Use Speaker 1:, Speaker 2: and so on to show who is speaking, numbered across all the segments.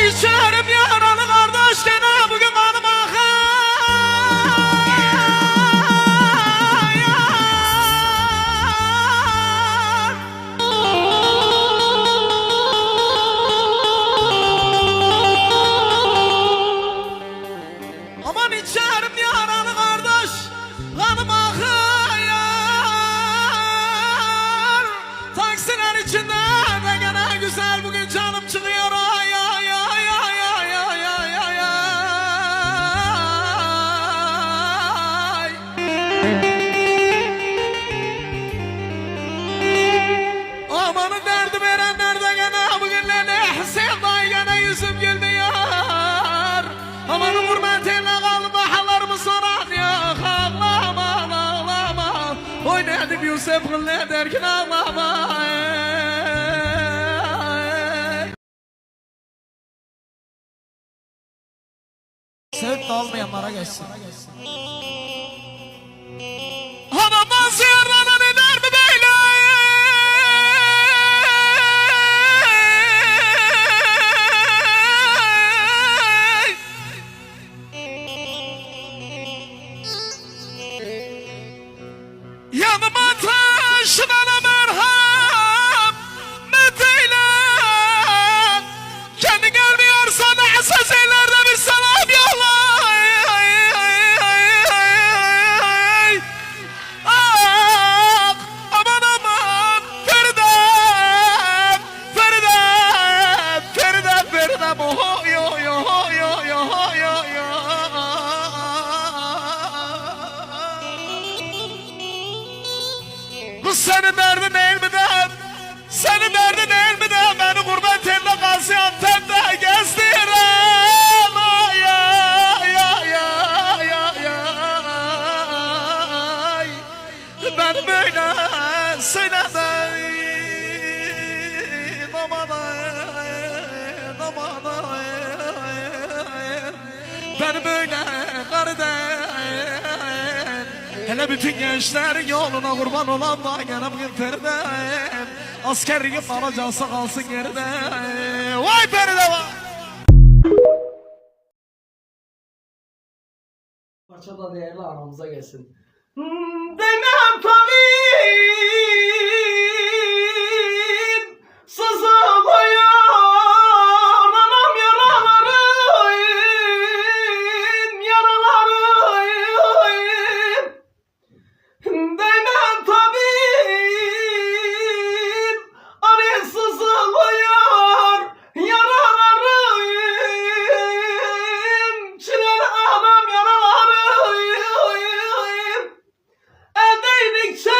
Speaker 1: içerim yaralı kardeş gene bugün kanım akar. Aman içerim yaralı kardeş kanım akar. Taksiler içinde de gene güzel bugün canım çıkıyor. Ay ay ay ay ay ay ay ay ay. Amanın derdi verenler de gene bugünlerde Hüseyin dayı gene yüzüm güldü yar. Amanın hürmetine kalma halarımı soran ya. Ağlama ağlama. Oy nedim Yusuf Gılle derken ağlama. Sevk de almayanlara geçsin. Hanımdan ziyarlanan eder mi böyle? Yanıma taşınana merhamet eyle. Kendi gelmiyorsan esas ellerde bir selam yolla. Aman aman Feridem, Feridem, Feridem, Feridem. Oh yo yo yo yo yo yo. Kız senin derdin değil mi de? Senin derdin değil mi de? Beni gurbet eline kalsın Antep'te gezdiren. Ay ay ay ay ay ay. Ben böyle söyledim. Aman aman. Ben böyle kardeşim. Hele bütün gençlerin yoluna kurban olan da gene bugün Feridem. Askerliğim alacaksa kalsın geride. Vay Feridem vay.
Speaker 2: Parça da değerli aramıza gelsin.
Speaker 1: Demem tabip sızılıyor anam yaralarım yaralarım. Demem tabip abi sızılıyor yaralarım çiler anam yaralarım. Eldeydik çay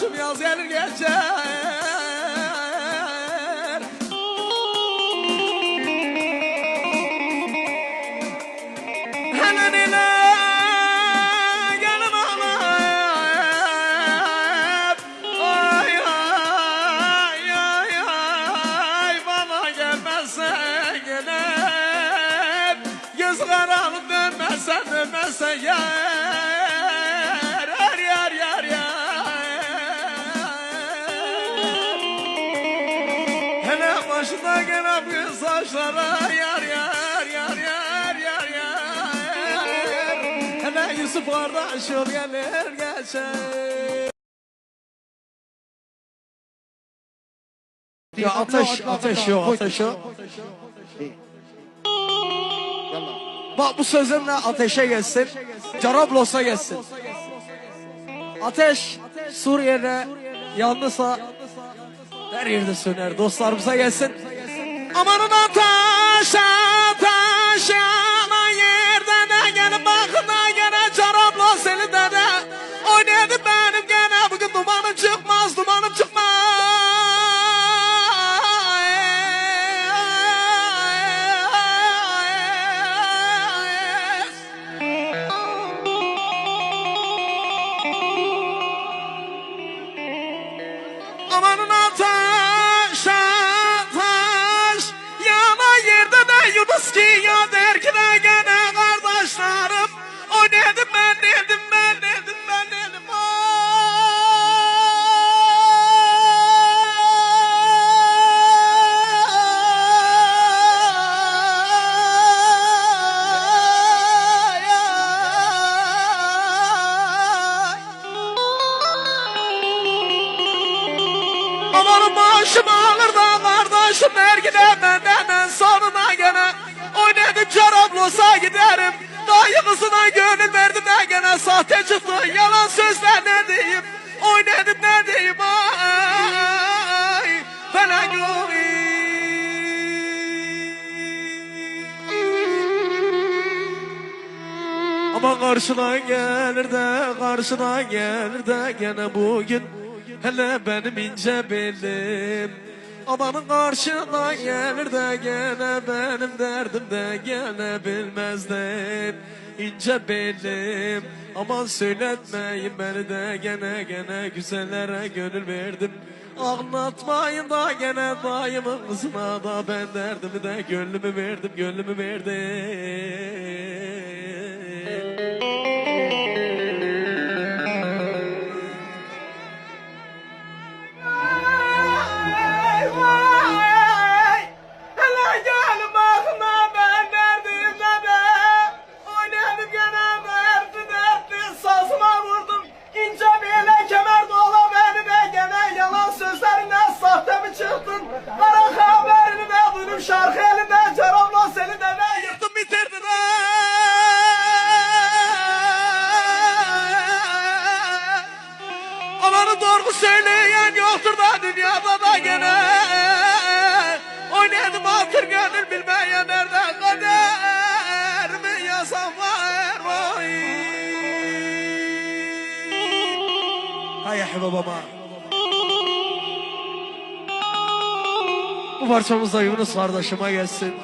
Speaker 1: Yusuf yaz gelir geçer. Hele nile gelin alayım. Ay ay ay ay bana gelmezsen gelip göz karanlık dönmezsen yer hele başına gelen bir saçlara yar hele Yusuf kardeş yol gelir geçer. Ya ateş yok. Bak bu sözümle ateşe geçsin, Carablos'a geçsin. Ateş Suriye'de yandısa her yerde söner, dostlarımıza gelsin. Amanın ateş yanan yerde de gelin bakın da gene Carablos elinde de oynadı benim gene bugün dumanım çıkmaz. Amanın ateş yana yerde de Yunus ki ya der ki de gene kardeşlerim o dedim ben dedim. Amanın başım alır da kardeşim her gide benden sonuna gene oynadım Carablos'a giderim. Dayı kızına gönül verdim de gene sahte çıktı yalan sözler ne diyeyim. Oynadım ne diyeyim ay felak ama karşıdan gelir de gene bugün hele benim ince belim. Amanın karşıdan gelir de gene benim derdim de gene bilmezdim. İnce belim aman söyletmeyin beni de gene güzellere gönül verdim. Anlatmayın da gene dayımın kızına da ben derdimi de gönlümü verdim. Şarkı elinde, Carablos elinde ne yırttım bitirdi de. Amanın doğru söyleyen yoktur da dünyada da gene. Oynadım hatır gönül bilmeyen nerede kader mi yazan var vay. Hay babama. Bu parçamız da Yunus kardeşime gelsin.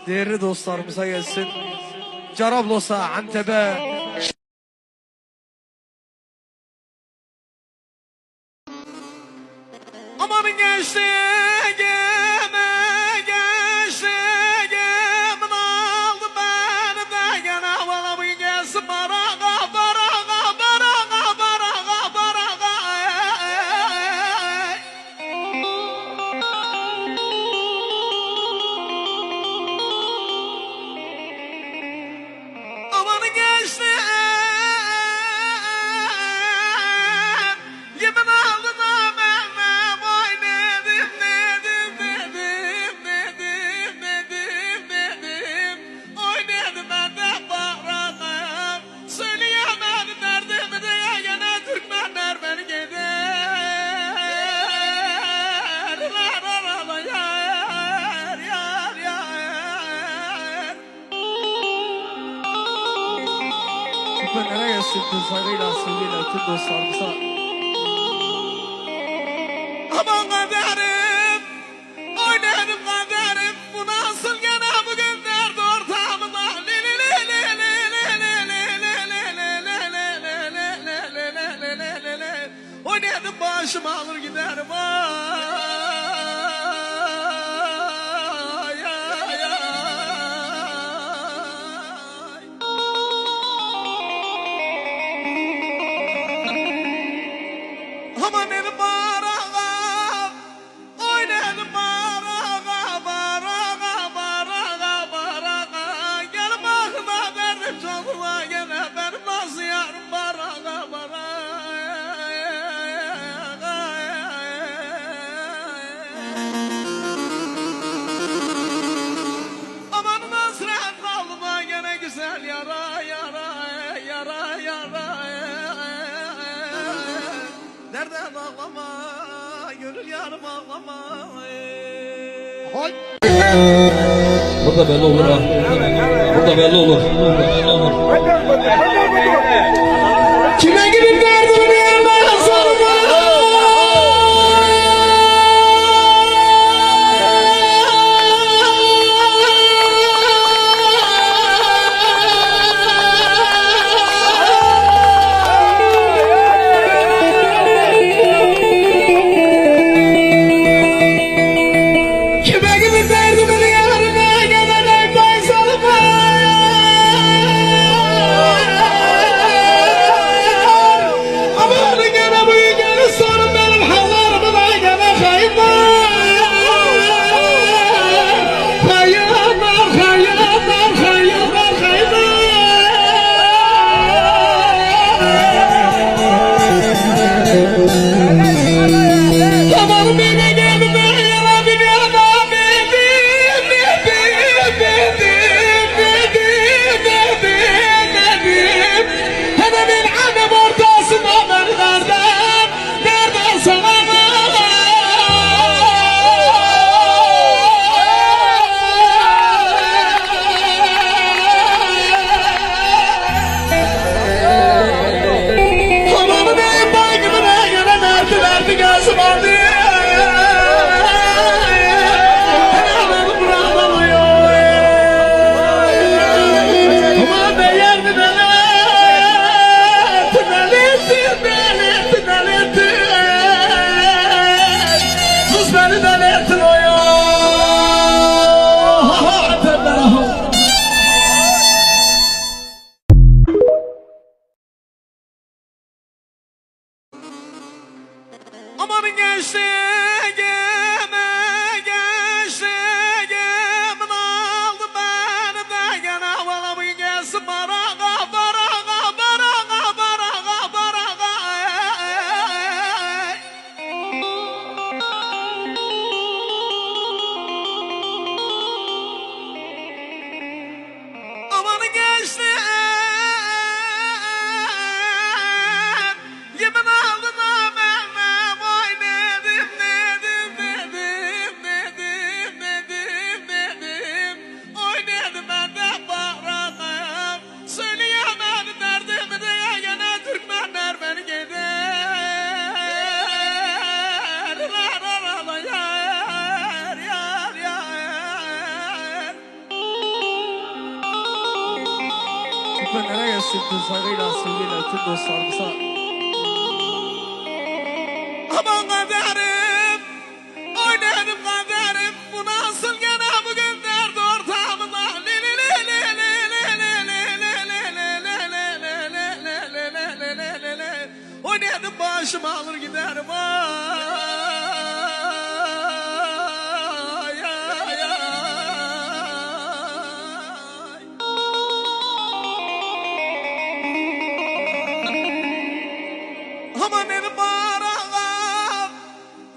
Speaker 1: Değerli dostlarımıza gelsin. Carablos'a, Antep'e. Amanın gençliğim aldı beni de gene havalı gelsin baraka. Amanın gençliğim yemin aldı da memem oynadım oynadım ben de barakam söyleyemedim derdimi diye gene Türkmenler beni gider Türkmenlere gelsin kızlarıyla sevgiyle tüm dostlarımıza ağlama, gönül yarım ağlama.
Speaker 3: Burada belli olur ha. Burada belli olur. Burada belli olur.
Speaker 1: Kime gidip derdimi yerden sorma. Kime gidip derdimi yerden gelene pay salma. Aman gene bu gene sorun benim hallarımı da gene kayıplar. Kayıplar, kayıplar, kayıplar, kayıplar. Aman beni geldi ben yana bir yana Hedemin annem ortasında ben nereden sana Aman benim baygımı ne yere nerede gözüm aldı. Aman be yer mi Sus beni delettin o ya. Aman gençliğime aldı beni de gene havalamı gelsin baraka baraka baraka baraka baraka. Aman gençliğim yemin aldı da ben vay nedim oy nedim ben de bağırırım söyleyemedim derdimi diye gene Türkmenler beni gider Türkmenlere gelsin tüm saygıyla sevgiyle tüm dostlarımıza. Aman kaderim, oynadım kaderim, bu nasıl gene bugün derdi ortağımıza. Oynadım başımı alır giderim. Ay, ay, ay. Aman dedim baraka,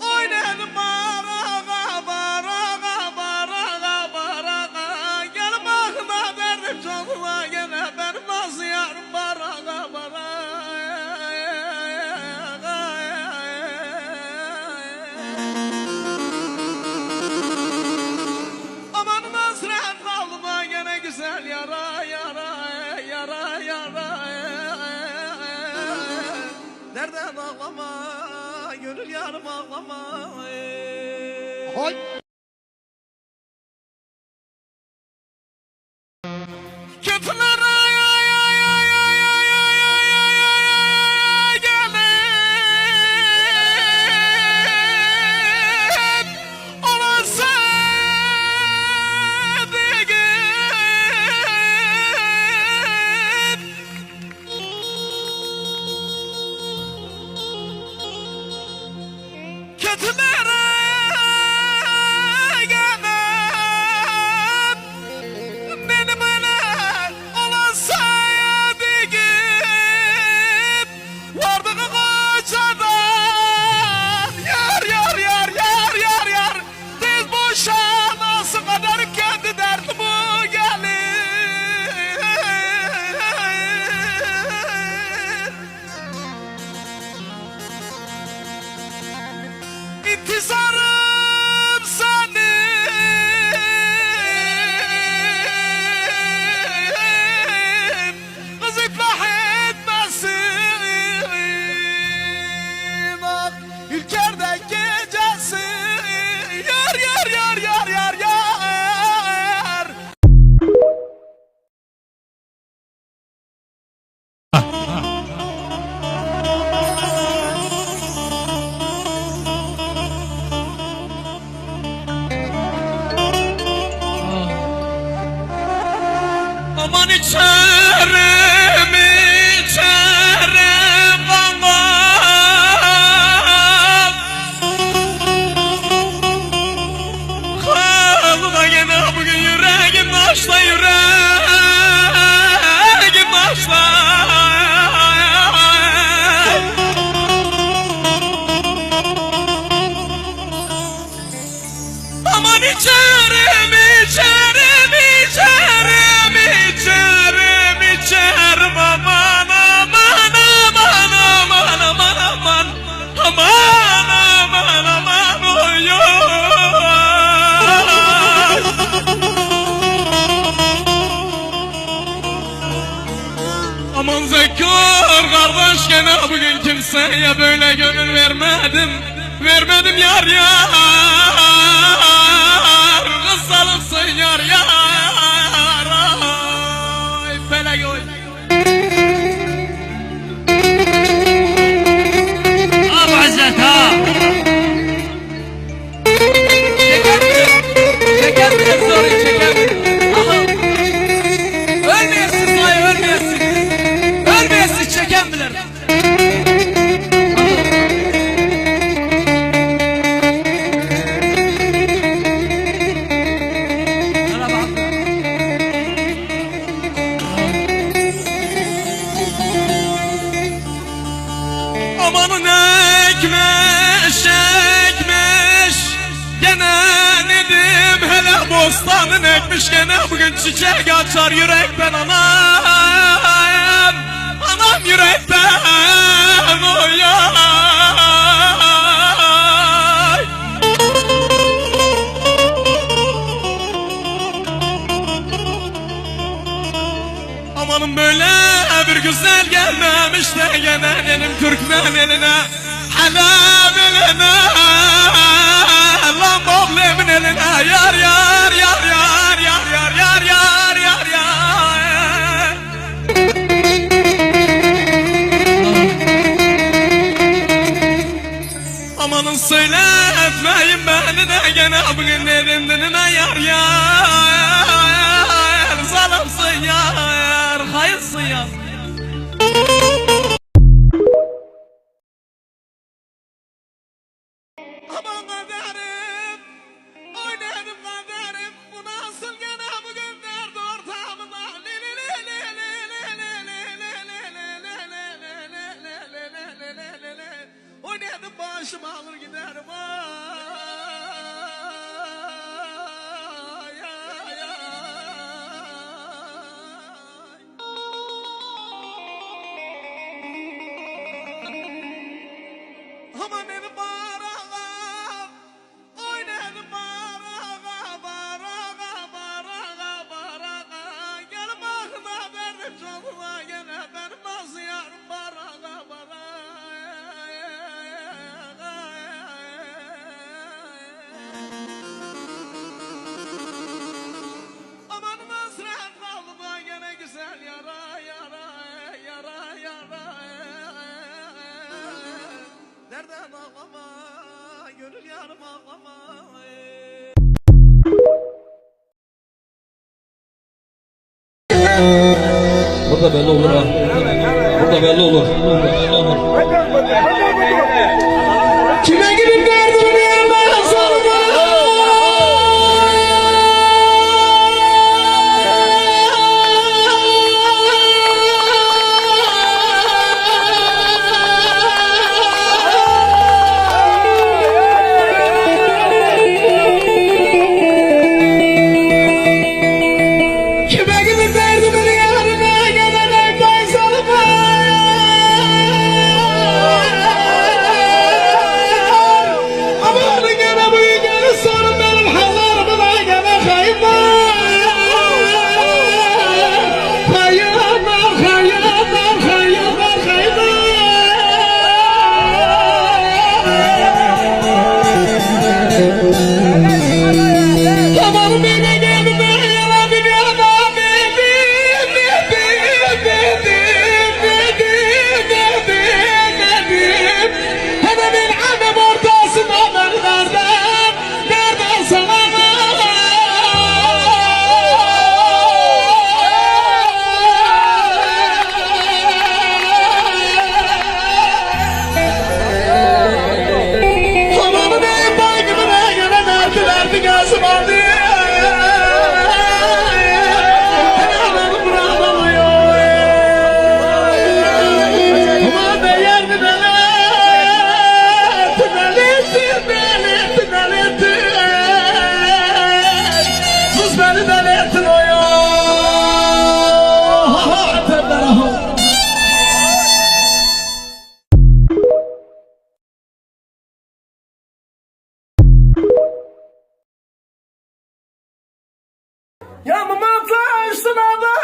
Speaker 1: oy dedim baraka, baraka, baraka, baraka. Gel bakın da derdim canına gene benim nasıl yarım baraka, baraka. Aman nasret kalma gene güzel yara, yara, yara, yara. Nereden ağlama, gönül yarım ağlama. Kötüler ay ay ay ay ay ay ay ay ay gelin. Ona sevdiğin kötülere gelen beni böyle Aman içerim kan kaldı da gene bugün yüreğim taşla yüreğim taşla. Aman içerim aman aman aman aman aman aman aman aman aman oy oy. Aman Zekkar kardeş gene bugün kimseye böyle gönül vermedim yar yar. Kız salınsın yar yar. Ay felek oy.
Speaker 2: Abazet ha. Çekebilir soru çekebilir. Ölmeyesin say ölmeyesin. Ölmeyesin çekebilir.
Speaker 1: Amanın ekmiş gene nedim hele bostanın ekmiş gene bugün çiçek açar yürekten anam yürekten oy ay. Amanın böyle bir güzel gelmemiş de gene benim Türkmen eline Halam eline lan Boblemin eline yar yar yar yar yar yar yar yar yar yar. Amanın söyletmeyin beni de gene bugün dedim diline yar yar. Zalimsin yar, hayırsın yar. Aman kaderim, oynadım kaderim. Bu nasıl gene bugün derdi ortağımda. Oynadım başımı alır giderim. Ay, ay, ay. Aman beni bağırağım, oynadım bağırağa. Gel bakma verdim canına gene benim az yarım bağırağa. Aman hasret kaldı da gene güzel yara. Nereden ağlama, gönül yarım ağlama.
Speaker 3: Burada belli olur ha. Burada belli olur. Belli olur.
Speaker 1: Kime gidip derdimi yerden sorma. Kime gidip derdimi yerden gelene koy sorma.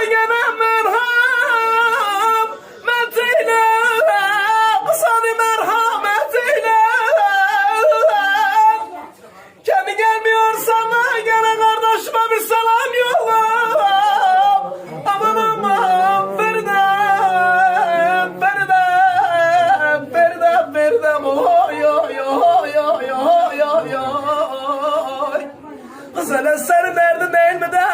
Speaker 1: gene merhamet eyle, kısani merhamet eyle. Kendi gelmiyorsan da gene kardeşime bir selam yolla. Aman aman Feridem, Feridem, Feridem, Feridem, oy oy oy oy oy oy oy. Kız hele senin derdin değil mi de,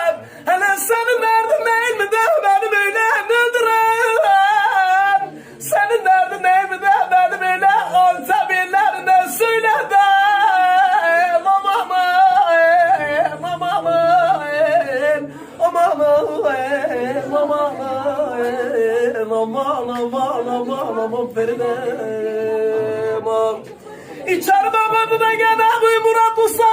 Speaker 1: hele senin derdin değil mi de beni böyle öldüren. Senin derdin değil mi de beni böyle altabirlerine söyle de. Aman Feridem. İçeride bana da gene bu Murat Usta